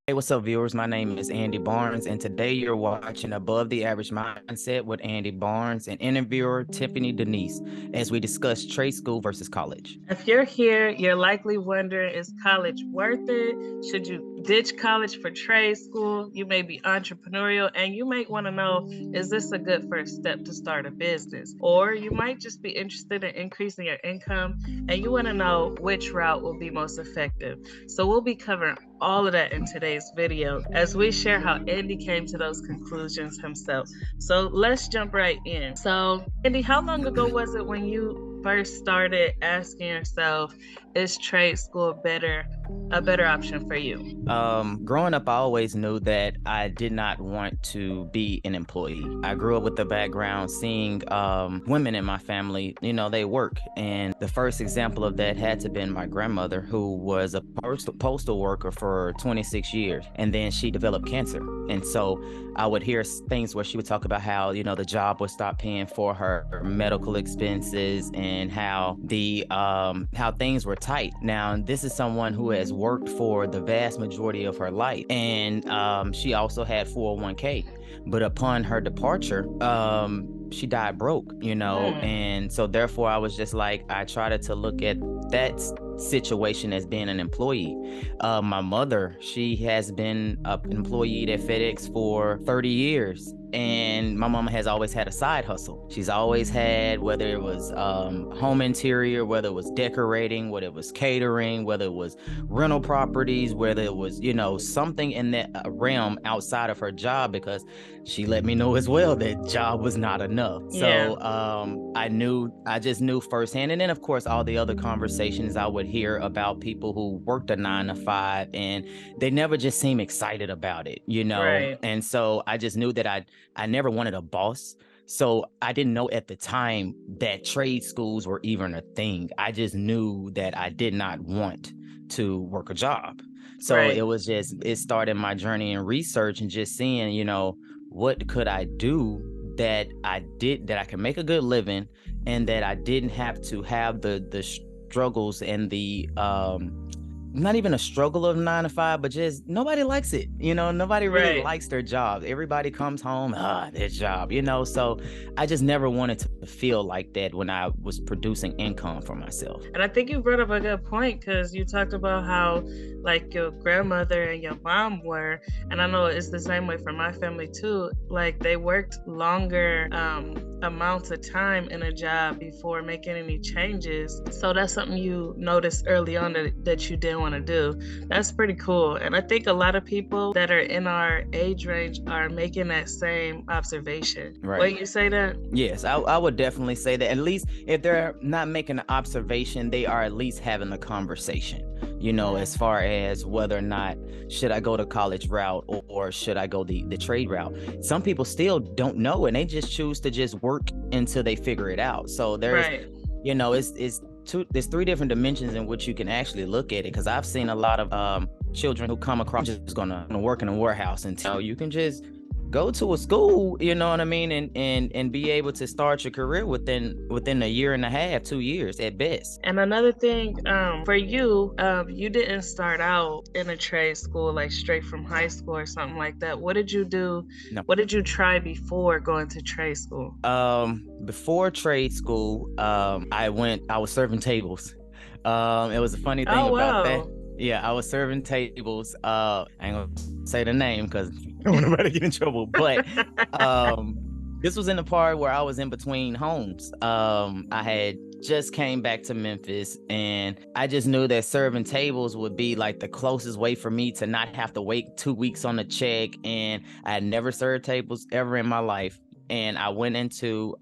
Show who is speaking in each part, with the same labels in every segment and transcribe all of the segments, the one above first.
Speaker 1: Hey, what's up, viewers? My name is Andy Barnes, and today you're watching Above the Average Mindset with Andy Barnes and interviewer Tiffany Denise as we discuss trade school versus college.
Speaker 2: If you're here, you're likely wondering, is college worth it? Should you ditch college for trade school? You may be entrepreneurial and you might want to know, is this a good first step to start a business? Or you might just be interested in increasing your income and you want to know which route will be most effective. So we'll be covering all of that in today's video as we share how Andy came to those conclusions himself. So let's jump right in. So, Andy, how long ago was it when you first started asking yourself, is trade school a better option for you?
Speaker 1: Growing up, I always knew that I did not want to be an employee. I grew up with the background seeing women in my family, they work. And the first example of that had to been my grandmother, who was a postal worker for 26 years. And then she developed cancer. And so I would hear things where she would talk about how, the job would stop paying for her medical expenses and how how things were tight. Now, this is someone who has worked for the vast majority of her life, and she also had 401k. But upon her departure, she died broke, and so therefore I was just like, I tried to look at that situation as being an employee. My mother, she has been an employee at FedEx for 30 years. And my mama has always had a side hustle. She's always had, whether it was home interior, whether it was decorating, whether it was catering, whether it was rental properties, whether it was, something in that realm outside of her job, because she let me know as well that job was not enough. So I just knew firsthand. And then, of course, all the other conversations I would hear about people who worked a 9 to 5 and they never just seem excited about it,
Speaker 2: Right.
Speaker 1: And so I just knew that I never wanted a boss. So I didn't know at the time that trade schools were even a thing. I just knew that I did not want to work a job. So
Speaker 2: Right.
Speaker 1: it started my journey in research and just seeing, what could I do that I could make a good living and that I didn't have to have the struggles and the not even a struggle of 9 to 5, but just nobody likes it. Nobody really likes their job. Everybody comes home, their job, so I just never wanted to feel like that when I was producing income for myself.
Speaker 2: And I think you brought up a good point, because you talked about how like your grandmother and your mom were, and I know it's the same way for my family too. Like they worked longer amounts of time in a job before making any changes. So that's something you noticed early on that you didn't want to do. That's pretty cool. And I think a lot of people that are in our age range are making that same observation.
Speaker 1: Right.
Speaker 2: Wouldn't you say that?
Speaker 1: Yes, I would definitely say that. At least if they're not making an observation, they are at least having a conversation, as far as whether or not should I go the college route or should I go the trade route. Some people still don't know, and they just choose to just work until they figure it out. So there's, there's 3 different dimensions in which you can actually look at it. Because I've seen a lot of children who come across just gonna work in a warehouse until you can just go to a school, you know what I mean, and be able to start your career within a year and a half, 2 years at best.
Speaker 2: And another thing, for you, you didn't start out in a trade school, like straight from high school or something like that. What did you do?
Speaker 1: No.
Speaker 2: What did you try before going to trade school?
Speaker 1: Before trade school, I was serving tables. It was a funny thing about that. Yeah, I was serving tables. I ain't gonna say the name because I don't want nobody to get in trouble. But this was in the part where I was in between homes. I had just came back to Memphis, and I just knew that serving tables would be like the closest way for me to not have to wait 2 weeks on a check. And I had never served tables ever in my life. And I went into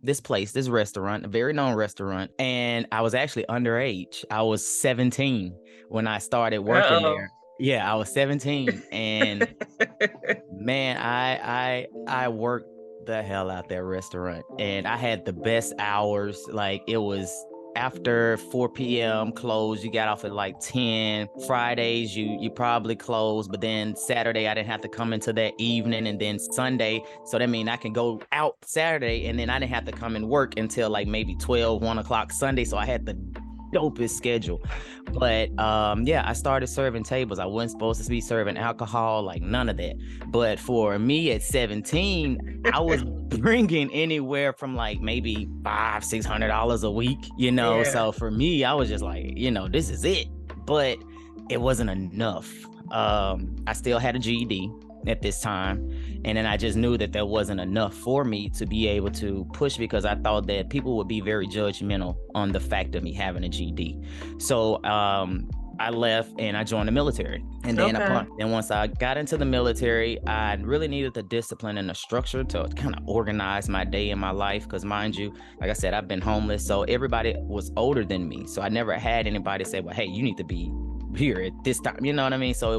Speaker 1: this restaurant, a very known restaurant, and I was actually underage. I was 17 when I started working there. Yeah, I was 17, and man, I worked the hell out that restaurant, and I had the best hours. Like, it was after 4 p.m. close, you got off at like 10. Fridays, you probably close, but then Saturday, I didn't have to come into that evening, and then Sunday. So that means I can go out Saturday, and then I didn't have to come and work until like maybe 12, 1 o'clock Sunday. So I had the dopest schedule. But yeah, I started serving tables. I wasn't supposed to be serving alcohol, like none of that. But for me at 17, I was bringing anywhere from like maybe $500-600 a week, you know.
Speaker 2: Yeah.
Speaker 1: So for me, I was just like, you know, this is it. But it wasn't enough. I still had a GED at this time, and then I just knew that there wasn't enough for me to be able to push, because I thought that people would be very judgmental on the fact of me having a GED. So I left and I joined the military. And then
Speaker 2: Okay.
Speaker 1: once I got into the military, I really needed the discipline and the structure to kind of organize my day in my life. Because mind you, like I said, I've been homeless, so everybody was older than me. So I never had anybody say, well, hey, you need to be here at this time, you know what I mean? So it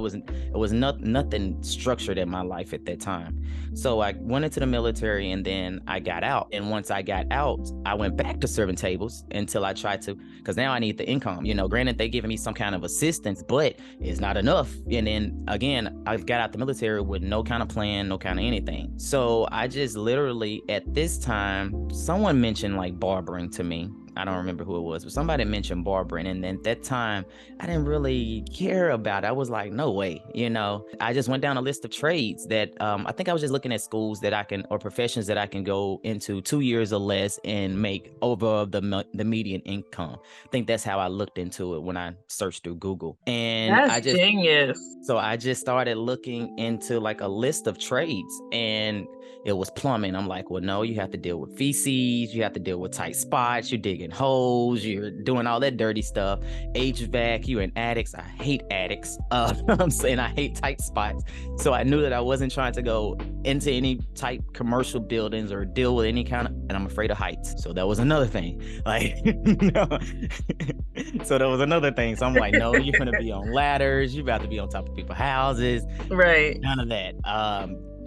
Speaker 1: was nothing structured in my life at that time. So I went into the military and then I got out. And once I got out, I went back to serving tables until I tried to, because now I need the income. You know, granted, they giving me some kind of assistance, but it's not enough. And then again, I got out the military with no kind of plan, no kind of anything. So I just literally at this time, someone mentioned like barbering to me. I don't remember who it was, but somebody mentioned barbering. And then at that time, I didn't really care about it. I was like, no way, you know. I just went down a list of trades that I think I was just looking at schools that I can, or professions that I can go into 2 years or less and make over the median income. I think that's how I looked into it when I searched through Google. And
Speaker 2: That's genius.
Speaker 1: I just started looking into like a list of trades, and it was plumbing. I'm like, well, no, you have to deal with feces, you have to deal with tight spots, you're digging holes, you're doing all that dirty stuff. HVAC, you're in attics. I hate attics. I'm saying I hate tight spots. So I knew that I wasn't trying to go into any type commercial buildings or deal with any kind of, and I'm afraid of heights. So that was another thing. Like, no. So that was another thing. So I'm like, no, you're gonna be on ladders, you about to be on top of people's houses.
Speaker 2: Right.
Speaker 1: None of that.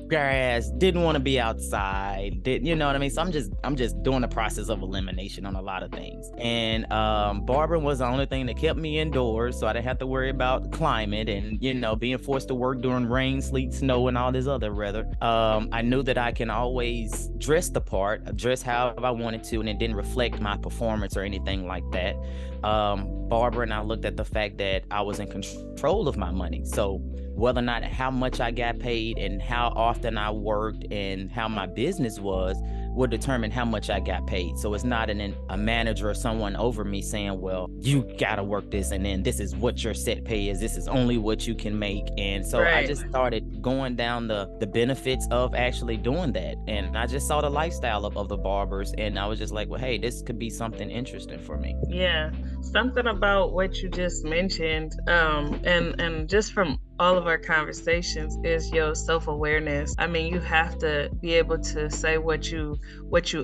Speaker 1: Grass, didn't want to be outside, did you know what I mean? So I'm just doing the process of elimination on a lot of things. And barbering was the only thing that kept me indoors, so I didn't have to worry about climate and, you know, being forced to work during rain, sleet, snow, and all this other weather. I knew that I can always dress the part, dress however I wanted to, and it didn't reflect my performance or anything like that. Barbering, I looked at the fact that I was in control of my money. So whether or not how much I got paid and how often I worked and how my business was would determine how much I got paid. So it's not a manager or someone over me saying, well, you gotta work this, and then this is what your set pay is, this is only what you can make. And so I
Speaker 2: Right.
Speaker 1: just started going down the benefits of actually doing that. And I just saw the lifestyle of the barbers, and I was just like, well, hey, this could be something interesting for me.
Speaker 2: Yeah, something about what you just mentioned, and just from all of our conversations is your self-awareness. I mean, you have to be able to say what you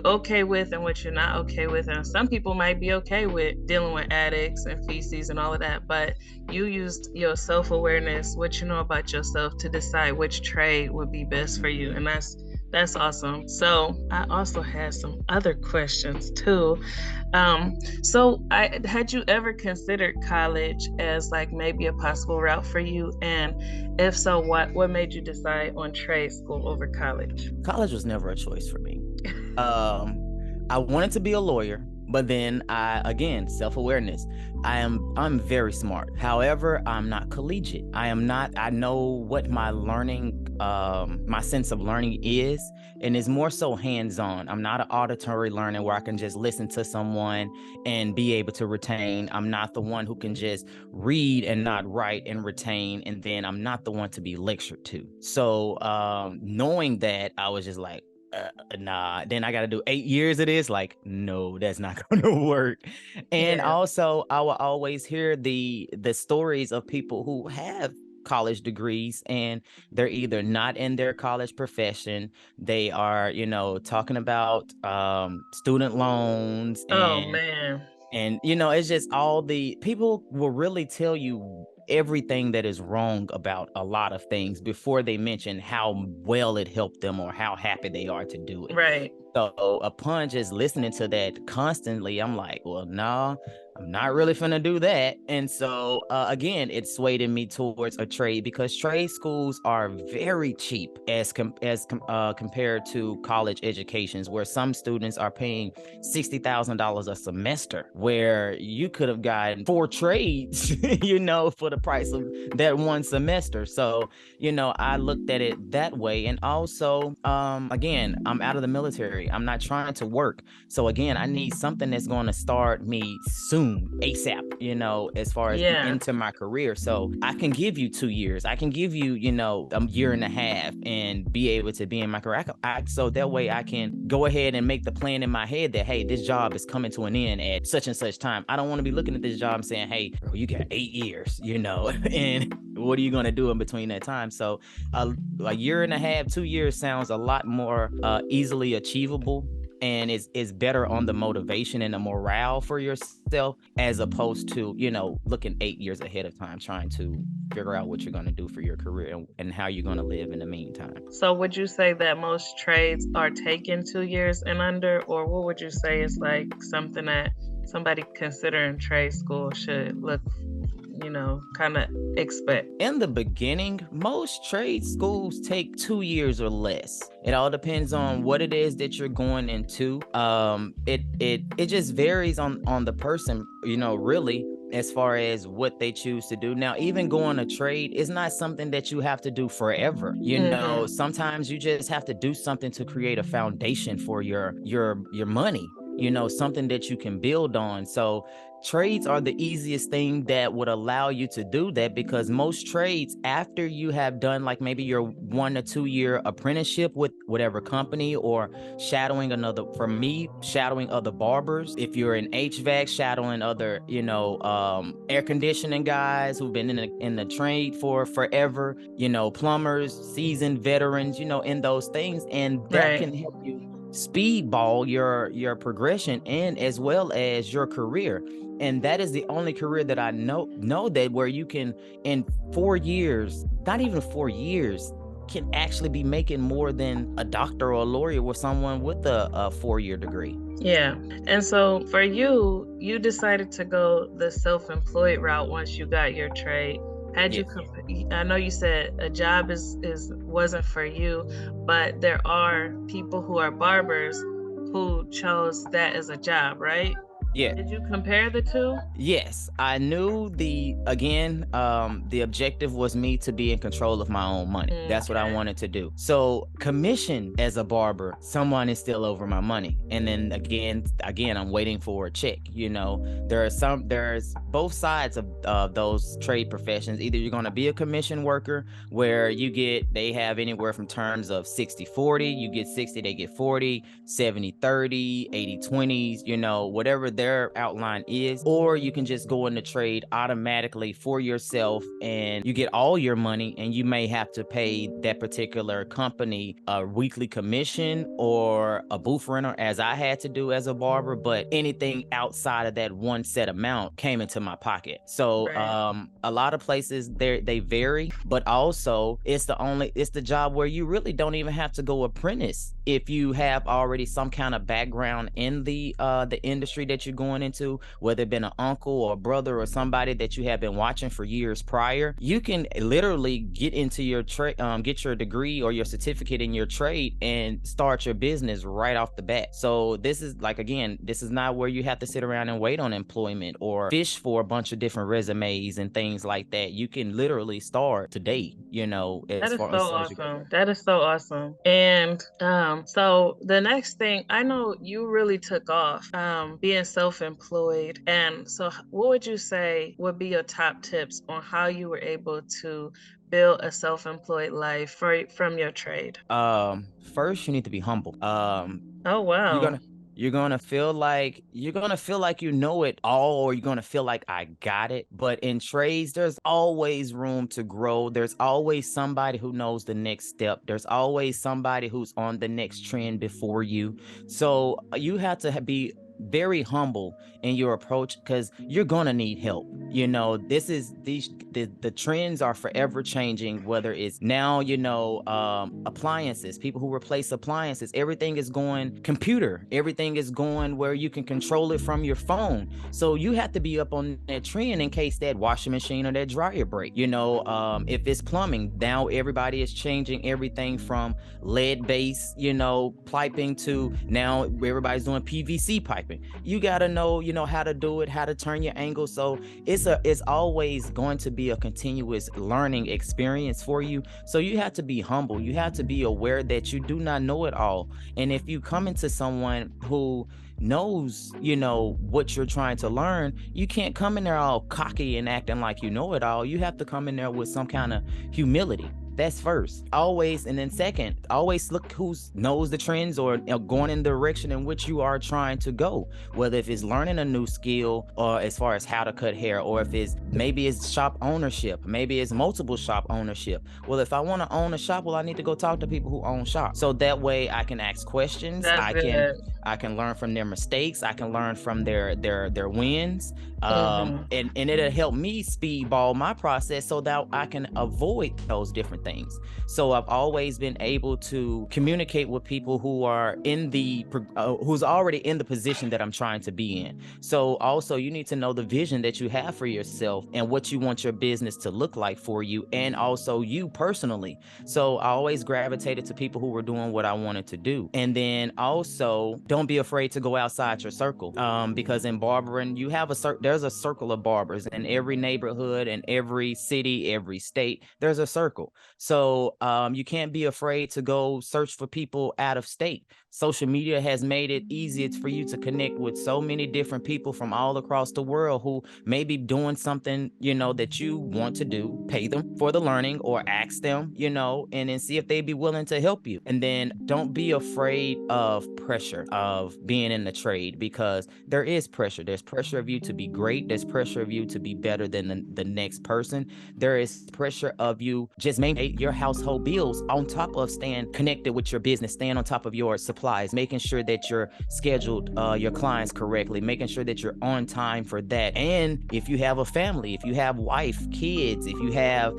Speaker 2: okay with and what you're not okay with. And some people might be okay with dealing with addicts and feces and all of that, but you used your self-awareness, what you know about yourself, to decide which trade would be best for you. And that's awesome. So I also had some other questions too. So I had you ever considered college as like maybe a possible route for you? And if so, what made you decide on trade school over college?
Speaker 1: College was never a choice for me. Um, I wanted to be a lawyer, but then again, self-awareness. I'm very smart. However, I'm not collegiate. I am not, I know what my learning, my sense of learning is, and is more so hands-on. I'm not an auditory learner where I can just listen to someone and be able to retain. I'm not the one who can just read and not write and retain, and then I'm not the one to be lectured to. So knowing that, I was just like, nah, then I got to do 8 years of this. Like, no, that's not going to work. And
Speaker 2: Yeah.
Speaker 1: also, I will always hear the stories of people who have college degrees, and they're either not in their college profession, they are, you know, talking about student loans,
Speaker 2: Oh man.
Speaker 1: and you know, it's just all the people will really tell you everything that is wrong about a lot of things before they mention how well it helped them or how happy they are to do it.
Speaker 2: Right.
Speaker 1: So upon just listening to that constantly, I'm like, well, no, I'm not really finna do that. And so, again, it swayed me towards a trade because trade schools are very cheap compared to college educations, where some students are paying $60,000 a semester, where you could have gotten 4 trades, for the price of that one semester. So, I looked at it that way. And also, again, I'm out of the military. I'm not trying to work. So again, I need something that's going to start me soon, ASAP, as far as
Speaker 2: Yeah.
Speaker 1: into my career. So I can give you 2 years. I can give you, a year and a half and be able to be in my career. So that way I can go ahead and make the plan in my head that, hey, this job is coming to an end at such and such time. I don't want to be looking at this job and saying, hey, bro, you got 8 years, and what are you going to do in between that time? So a year and a half, 2 years sounds a lot more easily achievable, and is better on the motivation and the morale for yourself, as opposed to looking 8 years ahead of time, trying to figure out what you're going to do for your career, and how you're going to live in the meantime.
Speaker 2: So would you say that most trades are taken 2 years and under, or what would you say is like something that somebody considering trade school should look, kind of expect?
Speaker 1: In the beginning, most trade schools take 2 years or less. It all depends on what it is that you're going into. It just varies on the person, really, as far as what they choose to do. Now, even going to trade is not something that you have to do forever.
Speaker 2: Hmm.
Speaker 1: Sometimes you just have to do something to create a foundation for your money. Something that you can build on. So trades are the easiest thing that would allow you to do that, because most trades, after you have done like maybe your 1 to 2 year apprenticeship with whatever company, or shadowing another, for me, shadowing other barbers, if you're in HVAC, shadowing other, air conditioning guys who've been in the trade for forever, plumbers, seasoned veterans, in those things, and that
Speaker 2: Right.
Speaker 1: can help you speedball your progression, and as well as your career. And that is the only career that I know that where you can, in 4 years, not even 4 years, can actually be making more than a doctor or a lawyer with someone with a 4 year degree.
Speaker 2: Yeah. And so for you, you decided to go the self-employed route once you got your trade. Had you
Speaker 1: Yes.
Speaker 2: I know you said a job is wasn't for you, but there are people who are barbers who chose that as a job, right?
Speaker 1: Yeah.
Speaker 2: Did you compare the two?
Speaker 1: Yes, I knew the objective was me to be in control of my own money. That's what I
Speaker 2: Okay.
Speaker 1: wanted to do. So commission as a barber, someone is still over my money. And then again, I'm waiting for a check. There's both sides of those trade professions. Either you're gonna be a commission worker, where they have anywhere from terms of 60/40, you get 60, they get 40, 70/30, 80/20s, whatever their outline is. Or you can just go in the trade automatically for yourself, and you get all your money, and you may have to pay that particular company a weekly commission or a booth renter, as I had to do as a barber. But anything outside of that one set amount came into my pocket. So
Speaker 2: Right.
Speaker 1: a lot of places they vary, but also it's the job where you really don't even have to go apprentice if you have already some kind of background in the industry that you're going into, whether it been an uncle or a brother or somebody that you have been watching for years prior. You can literally get into your trade, get your degree or your certificate in your trade, and start your business right off the bat. So this is like, again, this is not where you have to sit around and wait on employment or fish for a bunch of different resumes and things like that. You can literally start today,
Speaker 2: That
Speaker 1: as
Speaker 2: is
Speaker 1: far
Speaker 2: so
Speaker 1: as you go.
Speaker 2: awesome. That is so awesome. And so the next thing, I know you really took off being self-employed. And so what would you say would be your top tips on how you were able to build a self-employed life from your trade?
Speaker 1: First you need to be humble.
Speaker 2: Oh
Speaker 1: You're
Speaker 2: wow.
Speaker 1: gonna you're gonna feel like you know it all, or you're gonna feel like I got it. But in trades, there's always room to grow. There's always somebody who knows the next step. There's always somebody who's on the next trend before you. So you have to be very humble in your approach, because you're gonna need help. This is the trends are forever changing, whether it's now, appliances, people who replace appliances, everything is going computer, everything is going where you can control it from your phone. So you have to be up on that trend in case that washing machine or that dryer break. If it's plumbing, now everybody is changing everything from lead based, piping, to now everybody's doing PVC piping. You got to know, how to do it, how to turn your angle. So it's always going to be a continuous learning experience for you. So you have to be humble. You have to be aware that you do not know it all. And if you come into someone who knows, what you're trying to learn, you can't come in there all cocky and acting like you know it all. You have to come in there with some kind of humility. That's first, always. And then second, always look who knows the trends or going in the direction in which you are trying to go. Whether if it's learning a new skill, or as far as how to cut hair, or if maybe it's shop ownership, maybe it's multiple shop ownership. Well, if I want to own a shop, well, I need to go talk to people who own shops. So that way I can ask questions.
Speaker 2: That's good.
Speaker 1: I can learn from their mistakes. I can learn from their wins.
Speaker 2: Mhm.
Speaker 1: And it'll help me speedball my process so that I can avoid those different things. So I've always been able to communicate with people who are who's already in the position that I'm trying to be in. So also, you need to know the vision that you have for yourself and what you want your business to look like for you, and also you personally. So I always gravitated to people who were doing what I wanted to do. And then also, don't be afraid to go outside your circle, because in barbering, you have there's a circle of barbers in every neighborhood, in every city, every state. There's a circle. So you can't be afraid to go search for people out of state. Social media has made it easier for you to connect with so many different people from all across the world who may be doing something, that you want to do. Pay them for the learning, or ask them, and then see if they'd be willing to help you. And then don't be afraid of pressure of being in the trade, because there is pressure. There's pressure of you to be great. There's pressure of you to be better than the next person. There is pressure of you just maintain your household bills on top of staying connected with your business, staying on top of your supplies, making sure that you're scheduled your clients correctly, making sure that you're on time for that. And if you have a family, if you have wife, kids, if you have,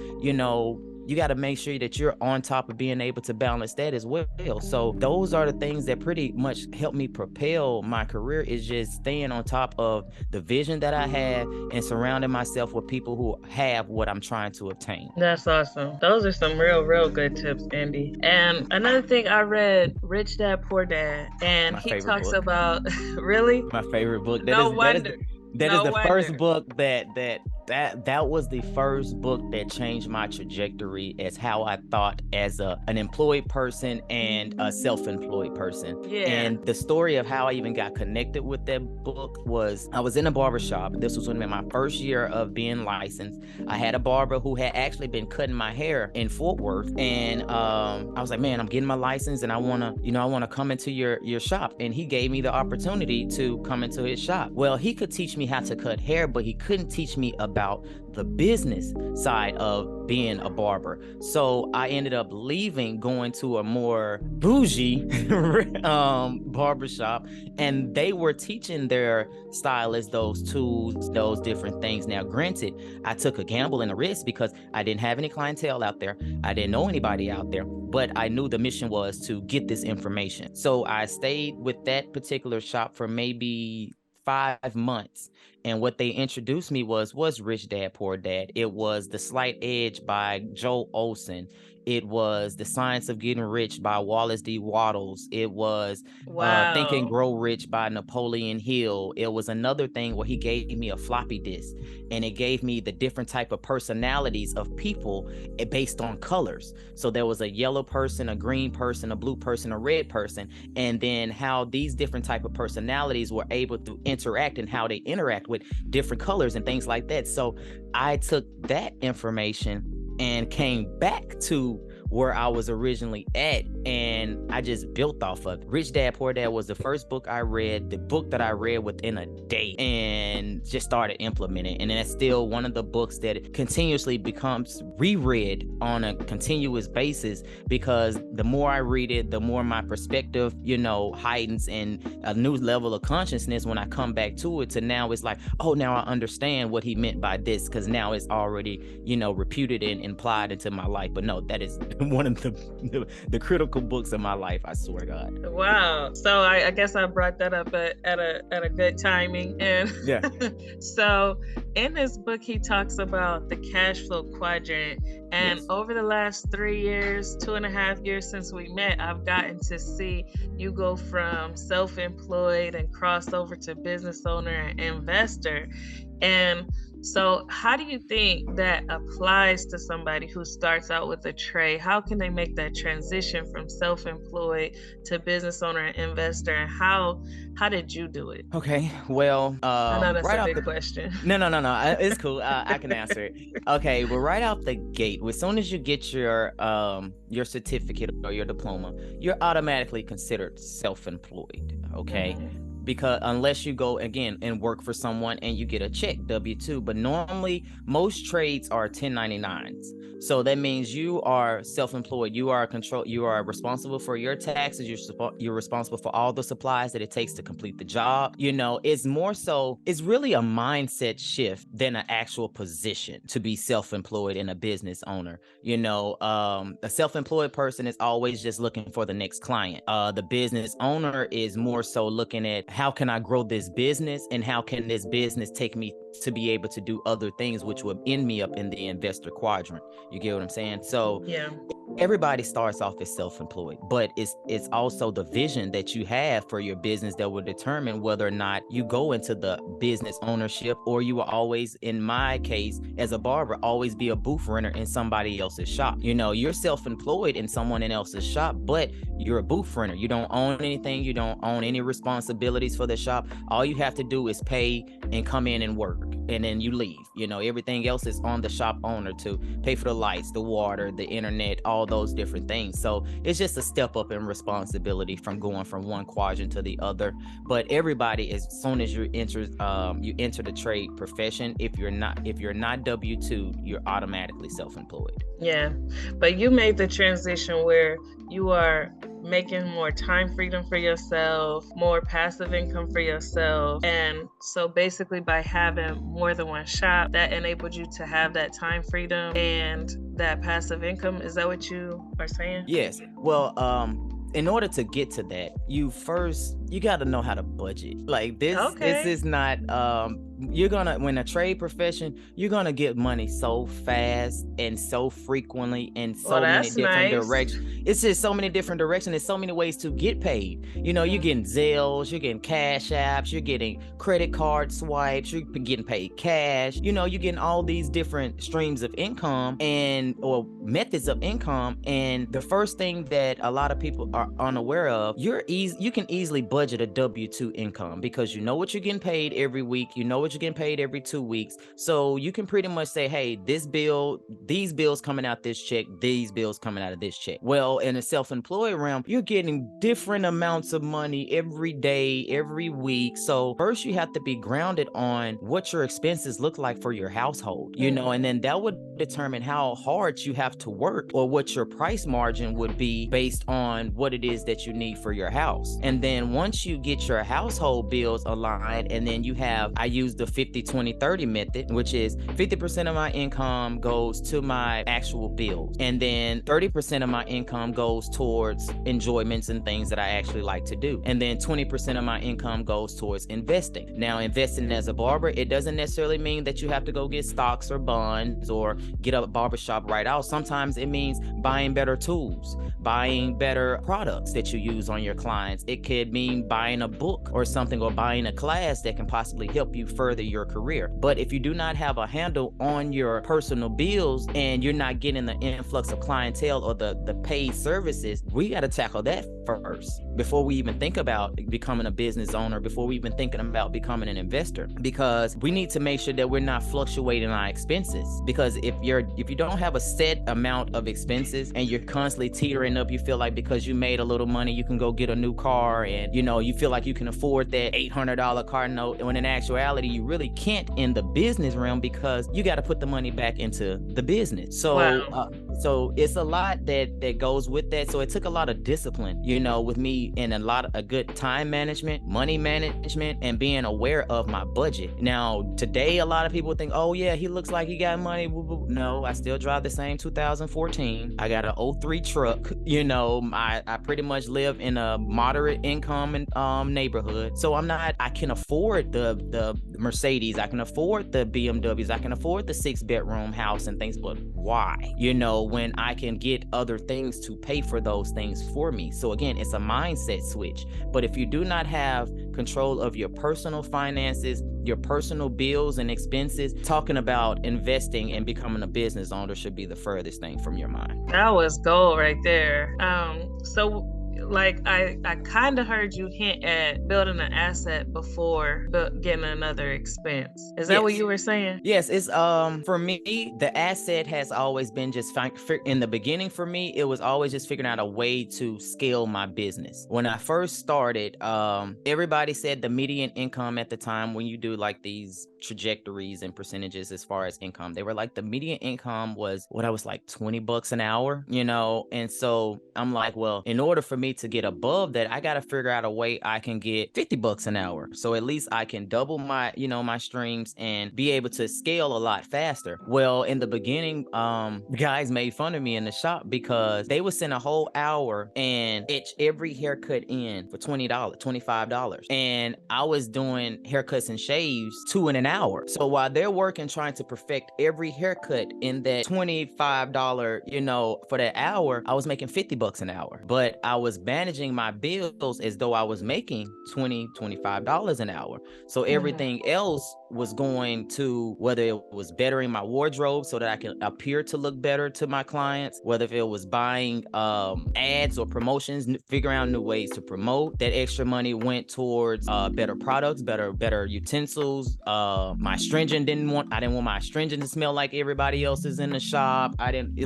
Speaker 1: you got to make sure that you're on top of being able to balance that as well. So those are the things that pretty much help me propel my career, is just staying on top of the vision that I have and surrounding myself with people who have what I'm trying to obtain.
Speaker 2: That's awesome. Those are some real good tips, Andy. And another thing, I read Rich Dad Poor Dad, and
Speaker 1: My
Speaker 2: he
Speaker 1: favorite
Speaker 2: talks
Speaker 1: book.
Speaker 2: about really?
Speaker 1: My favorite book.
Speaker 2: No wonder.
Speaker 1: That is
Speaker 2: No
Speaker 1: the first
Speaker 2: wonder.
Speaker 1: book that was the first book that changed my trajectory as how I thought as an employed person and a self-employed person.
Speaker 2: Yeah.
Speaker 1: And the story of how I even got connected with that book was, I was in a barbershop. This was when in my first year of being licensed. I had a barber who had actually been cutting my hair in Fort Worth, and I was like, man, I'm getting my license and I wanna come into your shop. And he gave me the opportunity to come into his shop. Well, he could teach me how to cut hair, but he couldn't teach me about the business side of being a barber. So I ended up leaving, going to a more bougie barbershop, and they were teaching their stylists those tools, those different things. Now, granted, I took a gamble and a risk because I didn't have any clientele out there. I didn't know anybody out there, but I knew the mission was to get this information. So I stayed with that particular shop for maybe 5 months. And what they introduced me was Rich Dad Poor Dad. It was The Slight Edge by Joel Olson. It was The Science of Getting Rich by Wallace D. Wattles. It was Think and
Speaker 2: Wow.
Speaker 1: Grow Rich by Napoleon Hill. It was another thing where he gave me a floppy disk, and it gave me the different type of personalities of people based on colors. So there was a yellow person, a green person, a blue person, a red person, and then how these different type of personalities were able to interact and how they interact with different colors and things like that. So I took that information and came back to where I was originally at, and I just built off of it. Rich Dad Poor Dad was the first book I read, the book that I read within a day, and just started implementing. And that's still one of the books that continuously becomes reread on a continuous basis, because the more I read it, the more my perspective, heightens, and a new level of consciousness when I come back to it. To now it's like, oh, now I understand what he meant by this, because now it's already, reputed and implied into my life. But no, that is one of the critical books of my life, I swear to God.
Speaker 2: Wow. So I guess I brought that up at a good timing. And
Speaker 1: Yeah.
Speaker 2: so in this book, he talks about the cash flow quadrant. And
Speaker 1: Yes.
Speaker 2: over the last 3 years, 2.5 years since we met, I've gotten to see you go from self-employed and cross over to business owner and investor. And so how do you think that applies to somebody who starts out with a trade? How can they make that transition from self-employed to business owner and investor? And how did you do it?
Speaker 1: Okay. Well,
Speaker 2: I know that's
Speaker 1: right
Speaker 2: a
Speaker 1: off
Speaker 2: big
Speaker 1: the
Speaker 2: question.
Speaker 1: no, it's cool. I can answer it. Okay. Well, right out the gate, as soon as you get your certificate or your diploma, you're automatically considered self-employed. Okay.
Speaker 2: Mhm.
Speaker 1: Because unless you go again and work for someone and you get a check, W-2, but normally most trades are 1099s. So that means you are self-employed. You are responsible for your taxes. You're responsible for all the supplies that it takes to complete the job. It's more so, it's really a mindset shift than an actual position to be self-employed and a business owner. A self-employed person is always just looking for the next client. The business owner is more so looking at, how can I grow this business, and how can this business take me to be able to do other things, which will end me up in the investor quadrant. You get what I'm saying? So
Speaker 2: Yeah.
Speaker 1: everybody starts off as self-employed, but it's also the vision that you have for your business that will determine whether or not you go into the business ownership, or you will always, in my case as a barber, always be a booth renter in somebody else's shop. You're self-employed in someone else's shop, but you're a booth renter. You don't own anything. You don't own any responsibilities for the shop. All you have to do is pay and come in and work, and then you leave. Everything else is on the shop owner to pay for the lights, the water, the internet, all those different things. So it's just a step up in responsibility from going from one quadrant to the other. But everybody, as soon as you enter the trade profession, if you're not W-2, you're automatically self-employed.
Speaker 2: Yeah. But you made the transition where you are making more time freedom for yourself, more passive income for yourself. And so basically by having more than one shop, that enabled you to have that time freedom and that passive income. Is that what you are saying?
Speaker 1: Yes. Well, in order to get to that, you got to know how to budget. Like this
Speaker 2: Okay.
Speaker 1: is not when a trade profession, you're gonna get money so fast and so frequently in
Speaker 2: Well,
Speaker 1: so many
Speaker 2: that's
Speaker 1: different
Speaker 2: nice.
Speaker 1: directions. It's just so many different directions. There's so many ways to get paid. You're getting Zelles, you're getting cash apps, you're getting credit card swipes, you're getting paid cash. You're getting all these different streams of income or methods of income. And the first thing that a lot of people are unaware of, you can easily budget a W-2 income, because you know what you're getting paid every week, you know what you're getting paid every 2 weeks. So you can pretty much say, hey, these bills coming out this check, these bills coming out of this check. Well, in a self-employed realm, you're getting different amounts of money every day, every week. So first you have to be grounded on what your expenses look like for your household, and then that would determine how hard you have to work, or what your price margin would be based on what it is that you need for your house. And then once you get your household bills aligned, and then I use the 50-20-30 method, which is 50% of my income goes to my actual bills, and then 30% of my income goes towards enjoyments and things that I actually like to do, and then 20% of my income goes towards investing. Now, investing as a barber, it doesn't necessarily mean that you have to go get stocks or bonds or get a barbershop right out. Sometimes it means buying better tools, buying better products that you use on your clients. It could mean even buying a book or something, or buying a class that can possibly help you further your career. But if you do not have a handle on your personal bills and you're not getting the influx of clientele or the paid services, we got to tackle that first before we even think about becoming a business owner, before we even thinking about becoming an investor, because we need to make sure that we're not fluctuating our expenses. Because if you don't have a set amount of expenses and you're constantly teetering up, you feel like because you made a little money you can go get a new car, and you feel like you can afford that $800 car note, when in actuality you really can't in the business realm, because you got to put the money back into the business. So
Speaker 2: Wow.
Speaker 1: so it's a lot that goes with that. So it took a lot of discipline, with me, and a good time management, money management, and being aware of my budget. Now, today, a lot of people think, oh yeah, he looks like he got money. No, I still drive the same 2014. I got an '03 truck. I pretty much live in a moderate income neighborhood. So I can afford the Mercedes. I can afford the BMWs. I can afford the 6-bedroom house and things, but why? When I can get other things to pay for those things for me. So again, it's a mindset switch. But if you do not have control of your personal finances, your personal bills and expenses, talking about investing and becoming a business owner should be the furthest thing from your mind.
Speaker 2: That was gold right there. So like I kind of heard you hint at building an asset before getting another expense. Is that what
Speaker 1: Yes.
Speaker 2: you were saying?
Speaker 1: Yes, it's for me, the asset has always been just in the beginning. For me, it was always just figuring out a way to scale my business. When I first started, everybody said the median income at the time, when you do like these trajectories and percentages as far as income, they were like the median income was what I was like $20 an hour, and so I'm like, well, in order for me to get above that, I got to figure out a way I can get $50 an hour, so at least I can double my my streams and be able to scale a lot faster. Well, in the beginning, guys made fun of me in the shop because they would send a whole hour and itch every haircut in for $20, $25. And I was doing haircuts and shaves 2 in an hour. So while they're working trying to perfect every haircut in that $25, for that hour, I was making $50 an hour. But I was managing my bills as though I was making $25 an hour. So everything else was going to, whether it was bettering my wardrobe so that I can appear to look better to my clients, whether if it was buying ads or promotions, figuring out new ways to promote. That extra money went towards better products, better utensils. My astringent I didn't want my astringent to smell like everybody else's in the shop. I didn't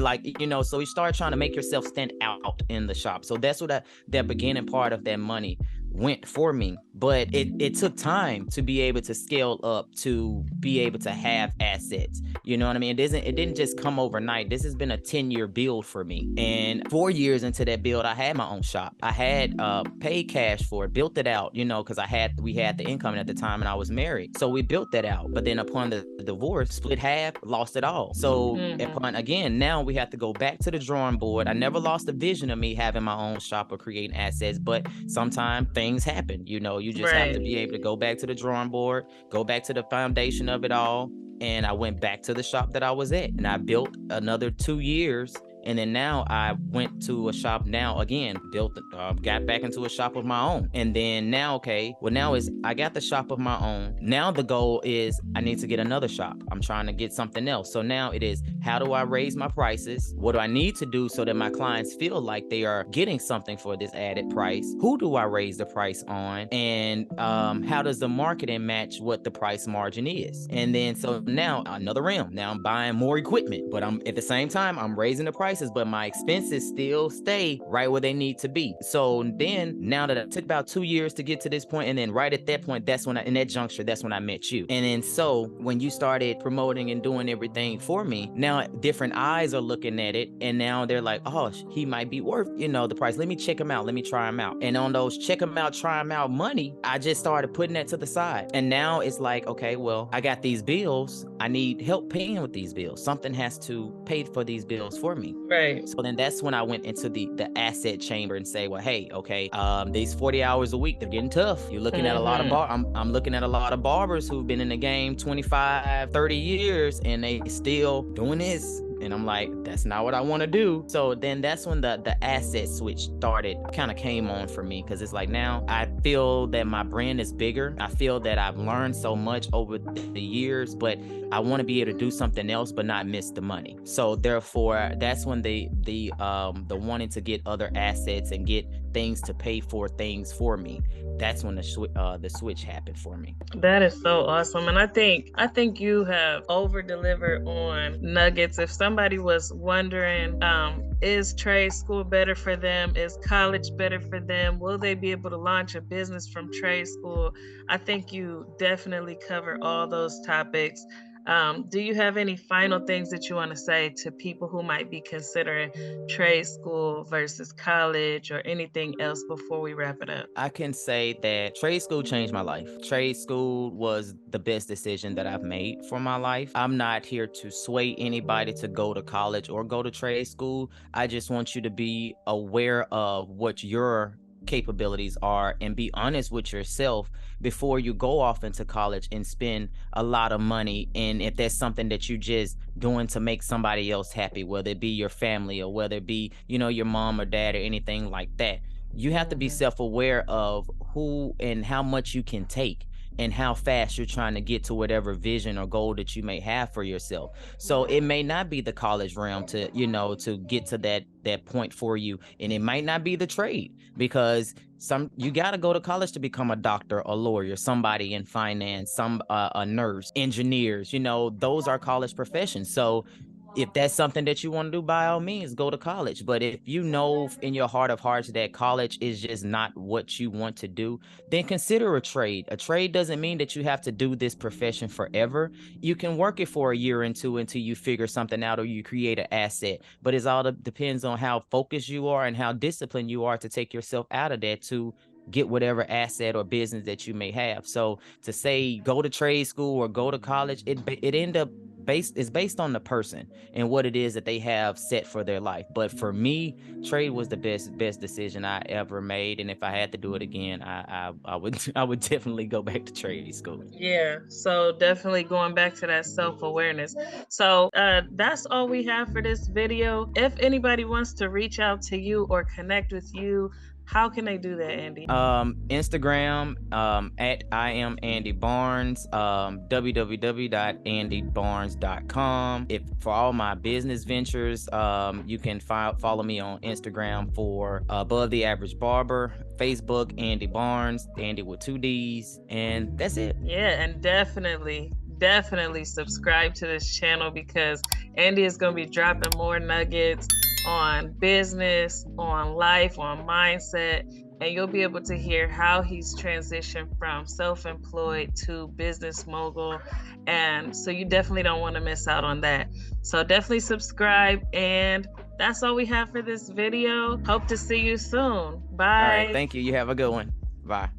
Speaker 1: so you start trying to make yourself stand out in the shop. So that's what that beginning part of that money went for me. But it took time to be able to scale up, to be able to have assets. You know what I mean? It didn't just come overnight. This has been a 10-year build for me. And 4 years into that build, I had my own shop. I had paid cash for it, built it out, because we had the income at the time and I was married. So we built that out. But then upon the divorce, split half, lost it all. So upon, again, now we have to go back to the drawing board. I never lost the vision of me having my own shop or creating assets, but sometimes things happen. You just have to be able to go back to the drawing board, go back to the foundation of it all. And I went back to the shop that I was at, and I built another 2 years. And then now I went to a shop now again, got back into a shop of my own. And then now, I got the shop of my own. Now the goal is I need to get another shop. I'm trying to get something else. So now it is, how do I raise my prices? What do I need to do so that my clients feel like they are getting something for this added price? Who do I raise the price on? And how does the marketing match what the price margin is? And then so now another realm. Now I'm buying more equipment, but I'm at the same time I'm raising the price, but my expenses still stay right where they need to be. So then now that it took about 2 years to get to this point, and then right at that point, in that juncture, that's when I met you. And then so when you started promoting and doing everything for me, now different eyes are looking at it, and now they're like, oh, he might be worth, the price. Let me check him out. Let me try him out. And on those check him out, try him out money, I just started putting that to the side. And now it's like, okay, well, I got these bills. I need help paying with these bills. Something has to pay for these bills for me.
Speaker 2: Right.
Speaker 1: So then that's when I went into the asset chamber and say, well, hey, okay, these 40 hours a week, they're getting tough. You're looking at a lot of I'm looking at a lot of barbers who've been in the game 25, 30 years and they still doing this. And I'm like, that's not what I want to do. So then that's when the asset switch started, kind of came on for me, because it's like now I feel that my brand is bigger. I feel that I've learned so much over the years, but I want to be able to do something else but not miss the money. So therefore, that's when the wanting to get other assets and get things to pay for things for me. That's when the switch happened for me.
Speaker 2: That is so awesome. And I think you have over delivered on nuggets. If somebody was wondering, is trade school better for them? Is college better for them? Will they be able to launch a business from trade school? I think you definitely cover all those topics. Do you have any final things that you want to say to people who might be considering trade school versus college or anything else before we wrap it up?
Speaker 1: I can say that trade school changed my life. Trade school was the best decision that I've made for my life. I'm not here to sway anybody to go to college or go to trade school. I just want you to be aware of what your capabilities are and be honest with yourself before you go off into college and spend a lot of money. And if that's something that you just doing to make somebody else happy, whether it be your family or whether it be, your mom or dad or anything like that, you have to be
Speaker 2: Mhm.
Speaker 1: self-aware of who and how much you can take and how fast you're trying to get to whatever vision or goal that you may have for yourself. So it may not be the college realm to, to get to that point for you. And it might not be the trade, because you got to go to college to become a doctor, a lawyer, somebody in finance, a nurse, engineers, those are college professions. So if that's something that you want to do, by all means, go to college. But if you know in your heart of hearts that college is just not what you want to do, then consider a trade. A trade doesn't mean that you have to do this profession forever. You can work it for a year or two until you figure something out or you create an asset. But it all depends on how focused you are and how disciplined you are to take yourself out of that to get whatever asset or business that you may have. So to say go to trade school or go to college, it end up based on the person and what it is that they have set for their life. But for me, trade was the best decision I ever made. And if I had to do it again, I would I would definitely go back to trade school.
Speaker 2: Yeah, so definitely going back to that self-awareness. So that's all we have for this video. If anybody wants to reach out to you or connect with you, how can they do that, Andy?
Speaker 1: Instagram, at I am Andy Barnes, www.andybarnes.com. If for all my business ventures, you can follow me on Instagram for Above the Average Barber, Facebook Andy Barnes, Andy with 2 D's, and that's it.
Speaker 2: Yeah, and definitely subscribe to this channel because Andy is going to be dropping more nuggets on business, on life, on mindset, and you'll be able to hear how he's transitioned from self-employed to business mogul. And so you definitely don't want to miss out on that. So definitely subscribe, and that's all we have for this video. Hope to see you soon.
Speaker 1: All right,
Speaker 2: Bye.
Speaker 1: thank you. You have a good one. Bye.